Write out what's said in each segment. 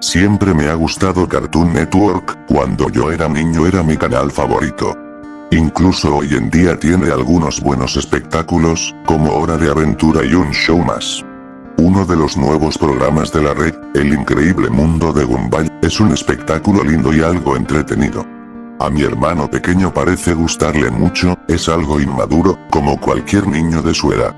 Siempre me ha gustado Cartoon Network, cuando yo era niño era mi canal favorito. Incluso hoy en día tiene algunos buenos espectáculos, como Hora de Aventura y un show más. Uno de los nuevos programas de la red, El Increíble Mundo de Gumball, es un espectáculo lindo y algo entretenido. A mi hermano pequeño parece gustarle mucho, es algo inmaduro, como cualquier niño de su edad.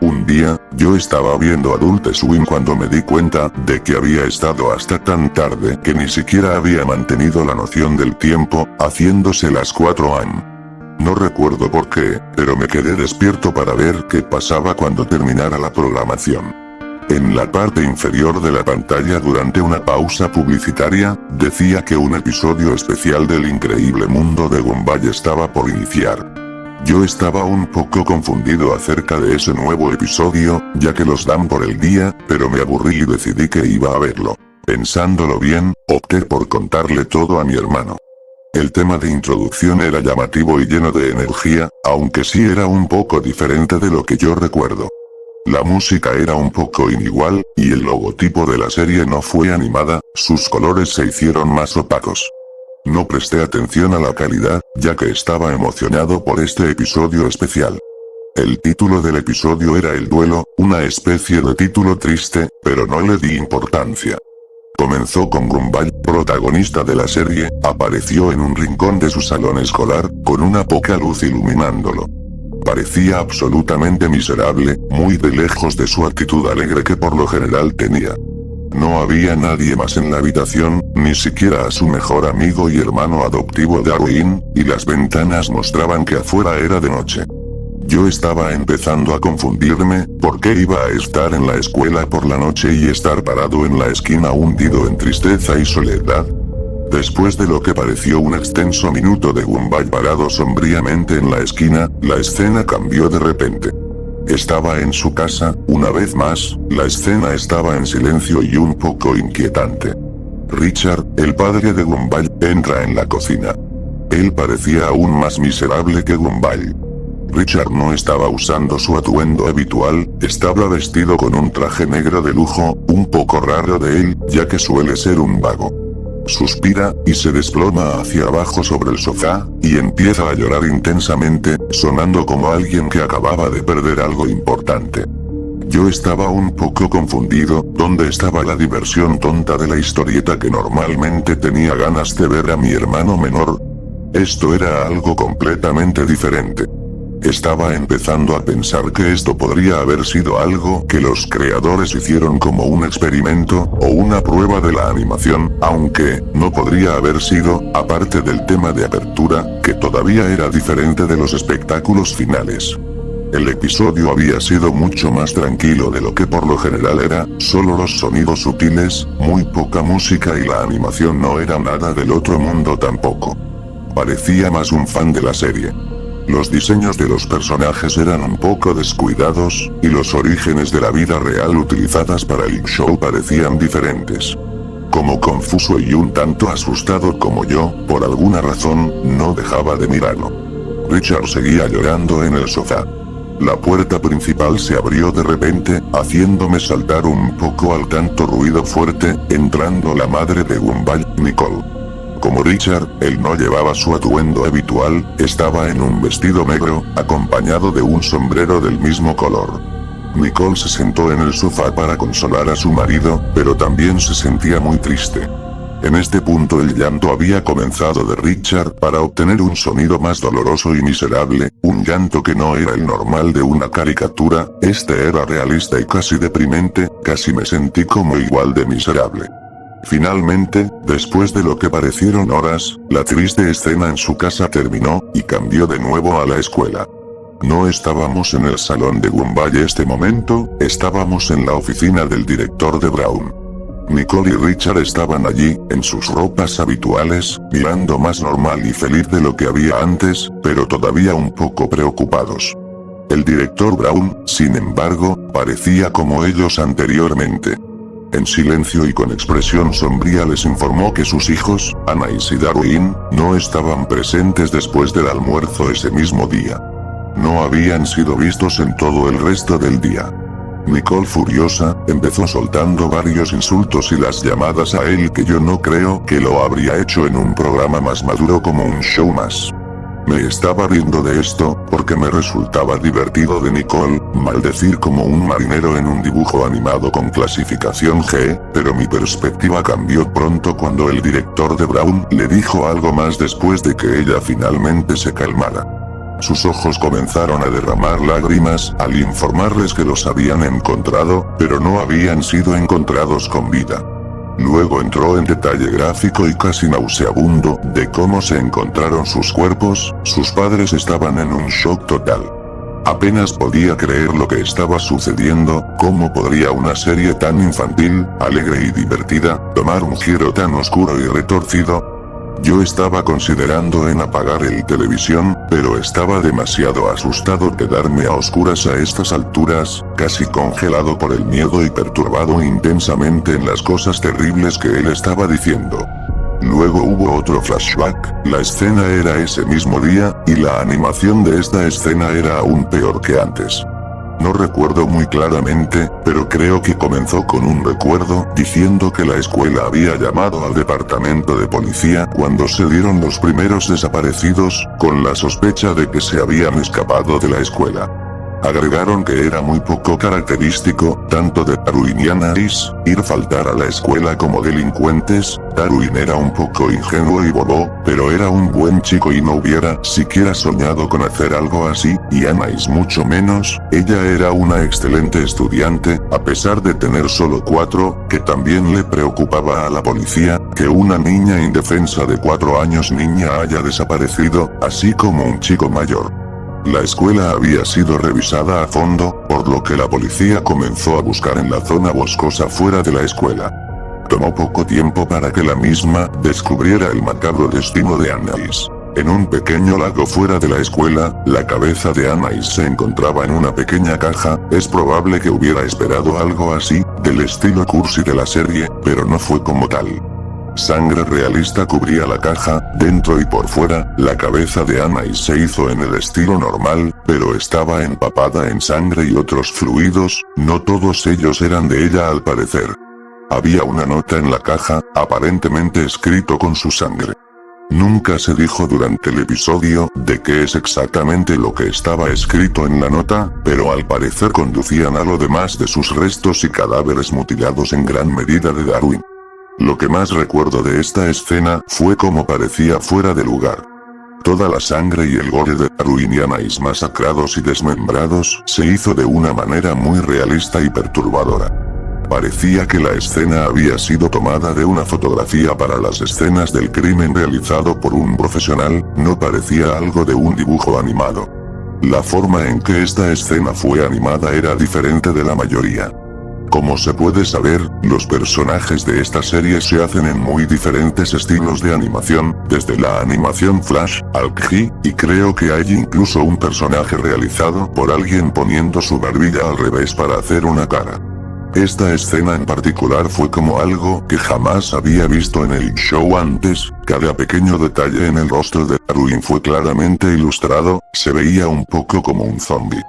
Un día, yo estaba viendo Adult Swim cuando me di cuenta de que había estado hasta tan tarde que ni siquiera había mantenido la noción del tiempo, haciéndose las 4 AM. No recuerdo por qué, pero me quedé despierto para ver qué pasaba cuando terminara la programación. En la parte inferior de la pantalla durante una pausa publicitaria, decía que un episodio especial del Increíble Mundo de Gumball estaba por iniciar. Yo estaba un poco confundido acerca de ese nuevo episodio, ya que los dan por el día, pero me aburrí y decidí que iba a verlo. Pensándolo bien, opté por contarle todo a mi hermano. El tema de introducción era llamativo y lleno de energía, aunque sí era un poco diferente de lo que yo recuerdo. La música era un poco inigual, y el logotipo de la serie no fue animada, sus colores se hicieron más opacos. No presté atención a la calidad, ya que estaba emocionado por este episodio especial. El título del episodio era El Duelo, una especie de título triste, pero no le di importancia. Comenzó con Gumball, protagonista de la serie, apareció en un rincón de su salón escolar, con una poca luz iluminándolo. Parecía absolutamente miserable, muy de lejos de su actitud alegre que por lo general tenía. No había nadie más en la habitación, ni siquiera a su mejor amigo y hermano adoptivo Darwin, y las ventanas mostraban que afuera era de noche. Yo estaba empezando a confundirme, ¿por qué iba a estar en la escuela por la noche y estar parado en la esquina hundido en tristeza y soledad? Después de lo que pareció un extenso minuto de Gumball parado sombríamente en la esquina, la escena cambió de repente. Estaba en su casa, una vez más, la escena estaba en silencio y un poco inquietante. Richard, el padre de Gumball, entra en la cocina. Él parecía aún más miserable que Gumball. Richard no estaba usando su atuendo habitual, estaba vestido con un traje negro de lujo, un poco raro de él, ya que suele ser un vago. Suspira, y se desploma hacia abajo sobre el sofá, y empieza a llorar intensamente, sonando como alguien que acababa de perder algo importante. Yo estaba un poco confundido, ¿dónde estaba la diversión tonta de la historieta que normalmente tenía ganas de ver a mi hermano menor? Esto era algo completamente diferente. Estaba empezando a pensar que esto podría haber sido algo que los creadores hicieron como un experimento, o una prueba de la animación, aunque, no podría haber sido, aparte del tema de apertura, que todavía era diferente de los espectáculos finales. El episodio había sido mucho más tranquilo de lo que por lo general era, solo los sonidos sutiles, muy poca música y la animación no era nada del otro mundo tampoco. Parecía más un fan de la serie. Los diseños de los personajes eran un poco descuidados, y los orígenes de la vida real utilizadas para el show parecían diferentes. Como confuso y un tanto asustado como yo, por alguna razón, no dejaba de mirarlo. Richard seguía llorando en el sofá. La puerta principal se abrió de repente, haciéndome saltar un poco al tanto ruido fuerte, entrando la madre de Gumball, Nicole. Como Richard, él no llevaba su atuendo habitual, estaba en un vestido negro, acompañado de un sombrero del mismo color. Nicole se sentó en el sofá para consolar a su marido, pero también se sentía muy triste. En este punto el llanto había comenzado de Richard para obtener un sonido más doloroso y miserable, un llanto que no era el normal de una caricatura, este era realista y casi deprimente, casi me sentí como igual de miserable. Finalmente, después de lo que parecieron horas, la triste escena en su casa terminó, y cambió de nuevo a la escuela. No estábamos en el salón de Gumball este momento, estábamos en la oficina del director de Brown. Nicole y Richard estaban allí, en sus ropas habituales, mirando más normal y feliz de lo que había antes, pero todavía un poco preocupados. El director Brown, sin embargo, parecía como ellos anteriormente. En silencio y con expresión sombría les informó que sus hijos, Anais y Darwin, no estaban presentes después del almuerzo ese mismo día. No habían sido vistos en todo el resto del día. Nicole, furiosa, empezó soltando varios insultos y las llamadas a él que yo no creo que lo habría hecho en un programa más maduro como un show más. Me estaba riendo de esto, porque me resultaba divertido de Nicole, maldecir como un marinero en un dibujo animado con clasificación G, pero mi perspectiva cambió pronto cuando el director de Brown le dijo algo más después de que ella finalmente se calmara. Sus ojos comenzaron a derramar lágrimas al informarles que los habían encontrado, pero no habían sido encontrados con vida. Luego entró en detalle gráfico y casi nauseabundo de cómo se encontraron sus cuerpos. Sus padres estaban en un shock total. Apenas podía creer lo que estaba sucediendo. ¿Cómo podría una serie tan infantil, alegre y divertida, tomar un giro tan oscuro y retorcido? Yo estaba considerando en apagar el televisión, pero estaba demasiado asustado de quedarme a oscuras a estas alturas, casi congelado por el miedo y perturbado intensamente en las cosas terribles que él estaba diciendo. Luego hubo otro flashback, la escena era ese mismo día, y la animación de esta escena era aún peor que antes. No recuerdo muy claramente, pero creo que comenzó con un recuerdo diciendo que la escuela había llamado al departamento de policía cuando se dieron los primeros desaparecidos, con la sospecha de que se habían escapado de la escuela. Agregaron que era muy poco característico, tanto de Darwin y Anais, ir faltar a la escuela como delincuentes. Darwin era un poco ingenuo y bobo, pero era un buen chico y no hubiera siquiera soñado con hacer algo así, y Anais mucho menos. Ella era una excelente estudiante, a pesar de tener solo 4, que también le preocupaba a la policía, que una niña indefensa de 4 años haya desaparecido, así como un chico mayor. La escuela había sido revisada a fondo, por lo que la policía comenzó a buscar en la zona boscosa fuera de la escuela. Tomó poco tiempo para que la misma descubriera el macabro destino de Anais. En un pequeño lago fuera de la escuela, la cabeza de Anais se encontraba en una pequeña caja. Es probable que hubiera esperado algo así, del estilo cursi de la serie, pero no fue como tal. Sangre realista cubría la caja, dentro y por fuera. La cabeza de Anais se hizo en el estilo normal, pero estaba empapada en sangre y otros fluidos. No todos ellos eran de ella al parecer. Había una nota en la caja, aparentemente escrito con su sangre. Nunca se dijo durante el episodio de qué es exactamente lo que estaba escrito en la nota, pero al parecer conducían a lo demás de sus restos y cadáveres mutilados en gran medida de Darwin. Lo que más recuerdo de esta escena fue cómo parecía fuera de lugar. Toda la sangre y el gore de Darwin y Anais masacrados y desmembrados se hizo de una manera muy realista y perturbadora. Parecía que la escena había sido tomada de una fotografía para las escenas del crimen realizado por un profesional, no parecía algo de un dibujo animado. La forma en que esta escena fue animada era diferente de la mayoría. Como se puede saber, los personajes de esta serie se hacen en muy diferentes estilos de animación, desde la animación Flash, al CGI, y creo que hay incluso un personaje realizado por alguien poniendo su barbilla al revés para hacer una cara. Esta escena en particular fue como algo que jamás había visto en el show antes. Cada pequeño detalle en el rostro de Darwin fue claramente ilustrado, se veía un poco como un zombie.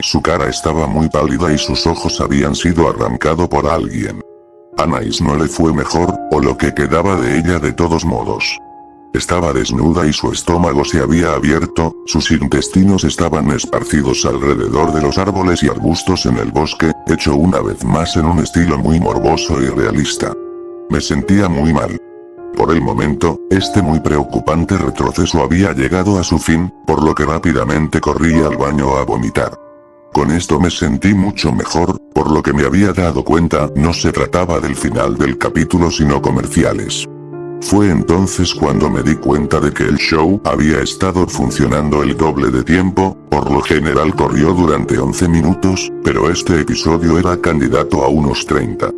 Su cara estaba muy pálida y sus ojos habían sido arrancados por alguien. Anais no le fue mejor, o lo que quedaba de ella de todos modos. Estaba desnuda y su estómago se había abierto, sus intestinos estaban esparcidos alrededor de los árboles y arbustos en el bosque, hecho una vez más en un estilo muy morboso y realista. Me sentía muy mal. Por el momento, este muy preocupante retroceso había llegado a su fin, por lo que rápidamente corrí al baño a vomitar. Con esto me sentí mucho mejor, por lo que me había dado cuenta no se trataba del final del capítulo sino comerciales. Fue entonces cuando me di cuenta de que el show había estado funcionando el doble de tiempo. Por lo general corrió durante 11 minutos, pero este episodio era candidato a unos 30.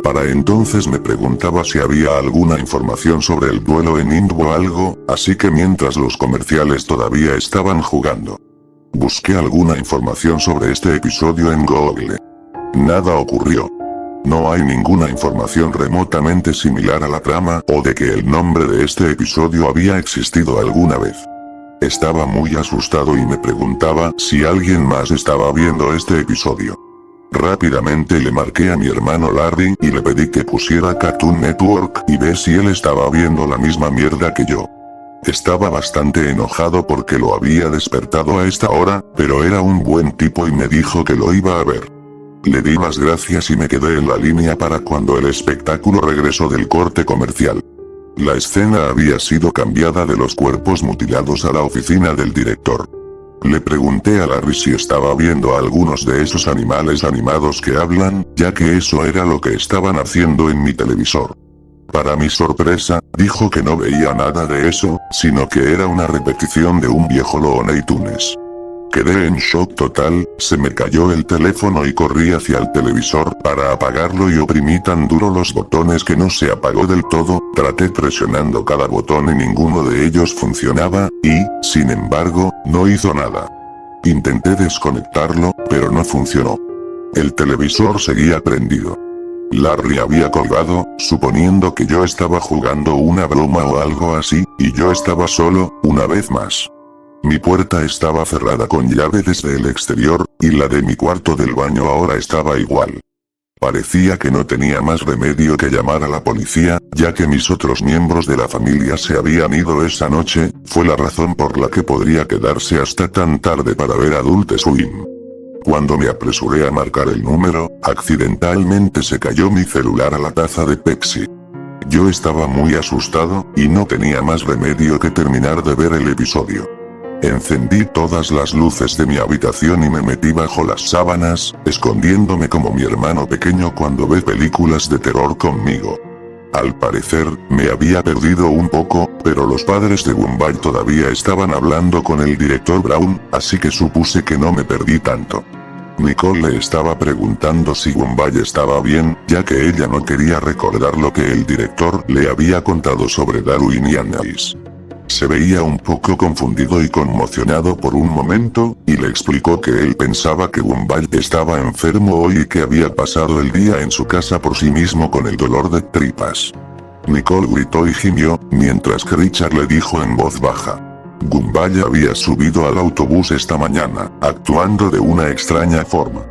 Para entonces me preguntaba si había alguna información sobre el duelo en Ind o algo, así que mientras los comerciales todavía estaban jugando, busqué alguna información sobre este episodio en Google. Nada ocurrió. No hay ninguna información remotamente similar a la trama o de que el nombre de este episodio había existido alguna vez. Estaba muy asustado y me preguntaba si alguien más estaba viendo este episodio. Rápidamente le marqué a mi hermano Larry y le pedí que pusiera Cartoon Network y ve si él estaba viendo la misma mierda que yo. Estaba bastante enojado porque lo había despertado a esta hora, pero era un buen tipo y me dijo que lo iba a ver. Le di las gracias y me quedé en la línea para cuando el espectáculo regresó del corte comercial. La escena había sido cambiada de los cuerpos mutilados a la oficina del director. Le pregunté a Larry si estaba viendo a algunos de esos animales animados que hablan, ya que eso era lo que estaban haciendo en mi televisor. Para mi sorpresa, dijo que no veía nada de eso, sino que era una repetición de un viejo Looney Tunes. Quedé en shock total, se me cayó el teléfono y corrí hacia el televisor para apagarlo y oprimí tan duro los botones que no se apagó del todo, traté presionando cada botón y ninguno de ellos funcionaba, y, sin embargo, no hizo nada. Intenté desconectarlo, pero no funcionó. El televisor seguía prendido. Larry había colgado, suponiendo que yo estaba jugando una broma o algo así, y yo estaba solo, una vez más. Mi puerta estaba cerrada con llave desde el exterior, y la de mi cuarto del baño ahora estaba igual. Parecía que no tenía más remedio que llamar a la policía, ya que mis otros miembros de la familia se habían ido esa noche, fue la razón por la que podría quedarse hasta tan tarde para ver Adult Swim. Cuando me apresuré a marcar el número, accidentalmente se cayó mi celular a la taza de Pepsi. Yo estaba muy asustado, y no tenía más remedio que terminar de ver el episodio. Encendí todas las luces de mi habitación y me metí bajo las sábanas, escondiéndome como mi hermano pequeño cuando ve películas de terror conmigo. Al parecer, me había perdido un poco, pero los padres de Gumball todavía estaban hablando con el director Brown, así que supuse que no me perdí tanto. Nicole le estaba preguntando si Gumball estaba bien, ya que ella no quería recordar lo que el director le había contado sobre Darwin y Anais. Se veía un poco confundido y conmocionado por un momento, y le explicó que él pensaba que Gumball estaba enfermo hoy y que había pasado el día en su casa por sí mismo con el dolor de tripas. Nicole gritó y gimió, mientras que Richard le dijo en voz baja. Gumball había subido al autobús esta mañana, actuando de una extraña forma.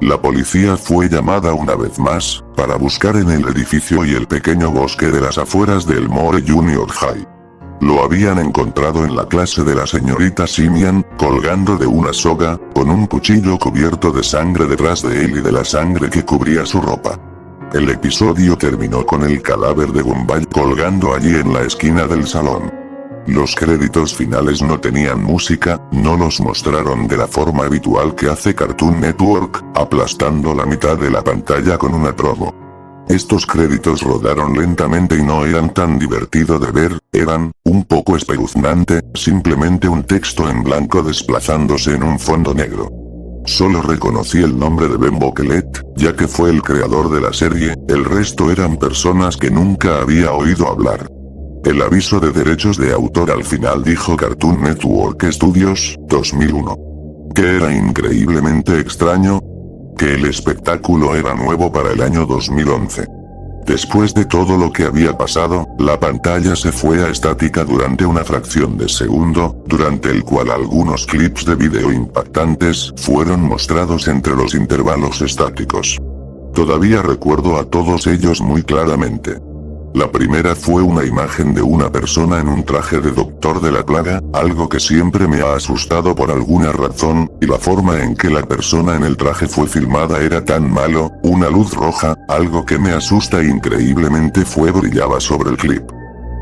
La policía fue llamada una vez más, para buscar en el edificio y el pequeño bosque de las afueras del Moore Junior High. Lo habían encontrado en la clase de la señorita Simian, colgando de una soga, con un cuchillo cubierto de sangre detrás de él y de la sangre que cubría su ropa. El episodio terminó con el cadáver de Gumball colgando allí en la esquina del salón. Los créditos finales no tenían música, no los mostraron de la forma habitual que hace Cartoon Network, aplastando la mitad de la pantalla con una promo. Estos créditos rodaron lentamente y no eran tan divertido de ver, eran, un poco espeluznante, simplemente un texto en blanco desplazándose en un fondo negro. Solo reconocí el nombre de Ben Boquelet, ya que fue el creador de la serie, el resto eran personas que nunca había oído hablar. El aviso de derechos de autor al final dijo Cartoon Network Studios, 2001. Que era increíblemente extraño, que el espectáculo era nuevo para el año 2011. Después de todo lo que había pasado, la pantalla se fue a estática durante una fracción de segundo, durante el cual algunos clips de video impactantes fueron mostrados entre los intervalos estáticos. Todavía recuerdo a todos ellos muy claramente. La primera fue una imagen de una persona en un traje de doctor de la plaga, algo que siempre me ha asustado por alguna razón, y la forma en que la persona en el traje fue filmada era tan malo, una luz roja, algo que me asusta increíblemente brillaba sobre el clip.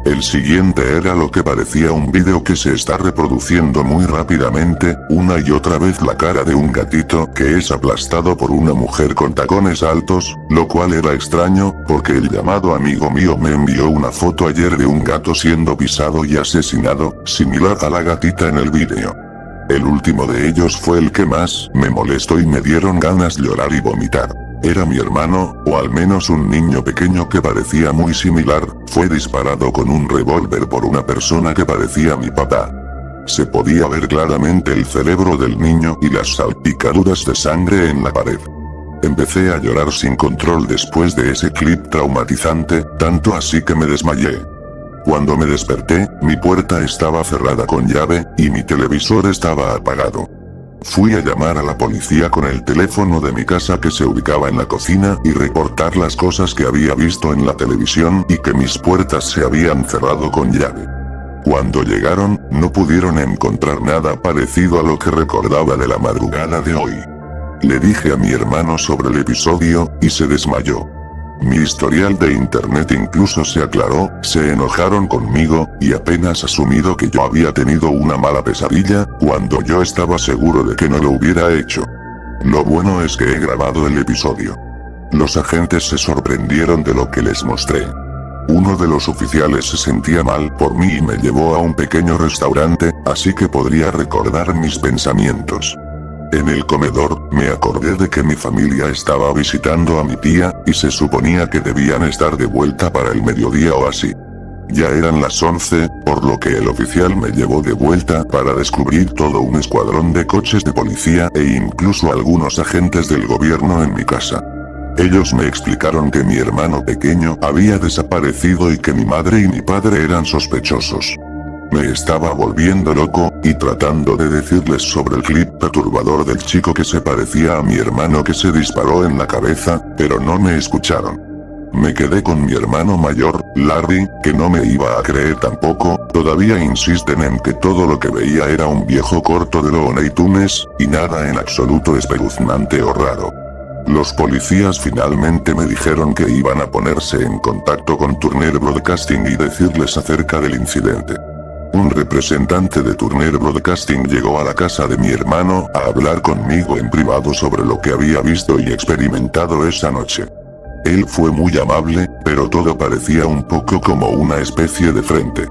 El siguiente era lo que parecía un vídeo que se está reproduciendo muy rápidamente, una y otra vez la cara de un gatito que es aplastado por una mujer con tacones altos, lo cual era extraño, porque el llamado amigo mío me envió una foto ayer de un gato siendo pisado y asesinado, similar a la gatita en el vídeo. El último de ellos fue el que más me molestó y me dieron ganas de llorar y vomitar. Era mi hermano, o al menos un niño pequeño que parecía muy similar, fue disparado con un revólver por una persona que parecía mi papá. Se podía ver claramente el cerebro del niño y las salpicaduras de sangre en la pared. Empecé a llorar sin control después de ese clip traumatizante, tanto así que me desmayé. Cuando me desperté, mi puerta estaba cerrada con llave, y mi televisor estaba apagado. Fui a llamar a la policía con el teléfono de mi casa que se ubicaba en la cocina y reportar las cosas que había visto en la televisión y que mis puertas se habían cerrado con llave. Cuando llegaron, no pudieron encontrar nada parecido a lo que recordaba de la madrugada de hoy. Le dije a mi hermano sobre el episodio, y se desmayó. Mi historial de internet incluso se aclaró, se enojaron conmigo, y apenas asumido que yo había tenido una mala pesadilla, cuando yo estaba seguro de que no lo hubiera hecho. Lo bueno es que he grabado el episodio. Los agentes se sorprendieron de lo que les mostré. Uno de los oficiales se sentía mal por mí y me llevó a un pequeño restaurante, así que podría recordar mis pensamientos. En el comedor, me acordé de que mi familia estaba visitando a mi tía, y se suponía que debían estar de vuelta para el mediodía o así. Ya eran las 11, por lo que el oficial me llevó de vuelta para descubrir todo un escuadrón de coches de policía e incluso algunos agentes del gobierno en mi casa. Ellos me explicaron que mi hermano pequeño había desaparecido y que mi madre y mi padre eran sospechosos. Me estaba volviendo loco, y tratando de decirles sobre el clip perturbador del chico que se parecía a mi hermano que se disparó en la cabeza, pero no me escucharon. Me quedé con mi hermano mayor, Larry, que no me iba a creer tampoco, todavía insisten en que todo lo que veía era un viejo corto de Looney Tunes, y nada en absoluto espeluznante o raro. Los policías finalmente me dijeron que iban a ponerse en contacto con Turner Broadcasting y decirles acerca del incidente. Un representante de Turner Broadcasting llegó a la casa de mi hermano a hablar conmigo en privado sobre lo que había visto y experimentado esa noche. Él fue muy amable, pero todo parecía un poco como una especie de frente.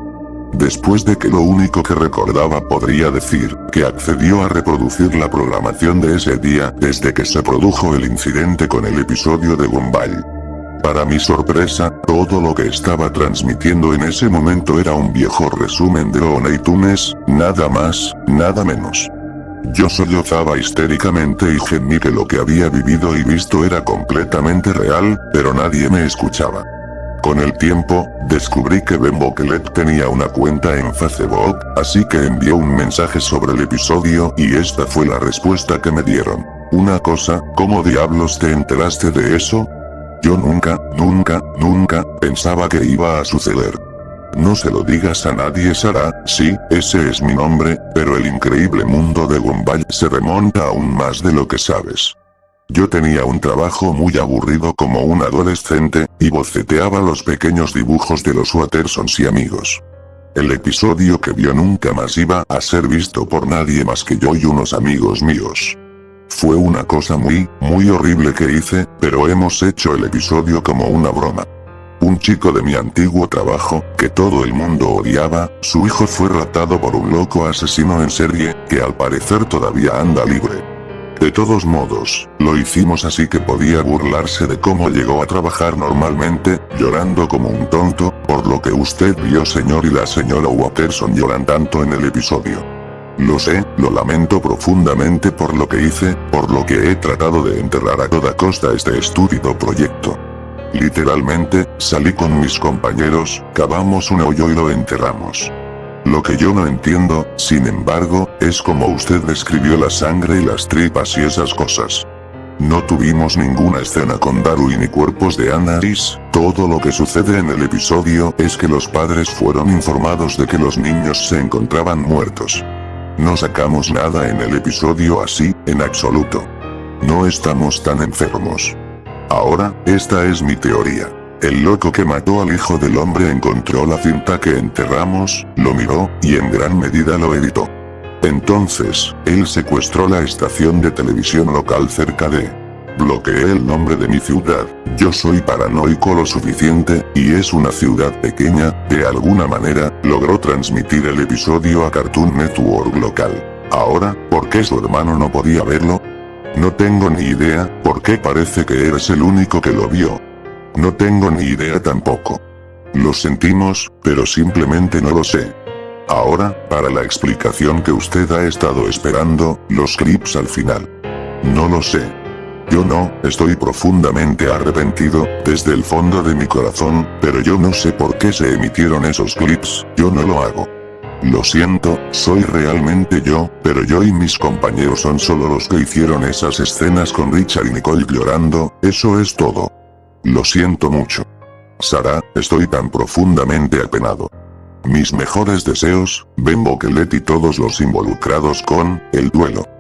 Después de que lo único que recordaba podría decir que accedió a reproducir la programación de ese día desde que se produjo el incidente con el episodio de Gumball. Para mi sorpresa, todo lo que estaba transmitiendo en ese momento era un viejo resumen de Looney Tunes, nada más, nada menos. Yo sollozaba histéricamente y gemí que lo que había vivido y visto era completamente real, pero nadie me escuchaba. Con el tiempo, descubrí que Ben Bokelet tenía una cuenta en Facebook, así que envió un mensaje sobre el episodio y esta fue la respuesta que me dieron. Una cosa, ¿cómo diablos te enteraste de eso? Yo nunca pensaba que iba a suceder. No se lo digas a nadie, Sara, sí, ese es mi nombre, pero el increíble mundo de Gumball se remonta aún más de lo que sabes. Yo tenía un trabajo muy aburrido como un adolescente, y boceteaba los pequeños dibujos de los Wattersons y amigos. El episodio que vio nunca más iba a ser visto por nadie más que yo y unos amigos míos. Fue una cosa muy horrible que hice, pero hemos hecho el episodio como una broma. Un chico de mi antiguo trabajo, que todo el mundo odiaba, su hijo fue raptado por un loco asesino en serie, que al parecer todavía anda libre. De todos modos, lo hicimos así que podía burlarse de cómo llegó a trabajar normalmente, llorando como un tonto, por lo que usted vio señor y la señora Watterson lloran tanto en el episodio. Lo sé, lo lamento profundamente por lo que hice, por lo que he tratado de enterrar a toda costa este estúpido proyecto. Literalmente, salí con mis compañeros, cavamos un hoyo y lo enterramos. Lo que yo no entiendo, sin embargo, es como usted describió la sangre y las tripas y esas cosas. No tuvimos ninguna escena con Darwin ni cuerpos de Annalise, todo lo que sucede en el episodio es que los padres fueron informados de que los niños se encontraban muertos. No sacamos nada en el episodio así, en absoluto. No estamos tan enfermos. Ahora, esta es mi teoría. El loco que mató al hijo del hombre encontró la cinta que enterramos, lo miró, y en gran medida lo editó. Entonces, él secuestró la estación de televisión local cerca de... Bloqueé el nombre de mi ciudad, yo soy paranoico lo suficiente, y es una ciudad pequeña, de alguna manera, logró transmitir el episodio a Cartoon Network local. Ahora, ¿por qué su hermano no podía verlo? No tengo ni idea, porque parece que eres el único que lo vio. No tengo ni idea tampoco. Lo sentimos, pero simplemente no lo sé. Ahora, para la explicación que usted ha estado esperando, los clips al final. No lo sé. Yo no, estoy profundamente arrepentido, desde el fondo de mi corazón, pero yo no sé por qué se emitieron esos clips, yo no lo hago. Lo siento, soy realmente yo, pero yo y mis compañeros son solo los que hicieron esas escenas con Richard y Nicole llorando, eso es todo. Lo siento mucho. Sara, estoy tan profundamente apenado. Mis mejores deseos, Bembo, Kelet y todos los involucrados con el duelo.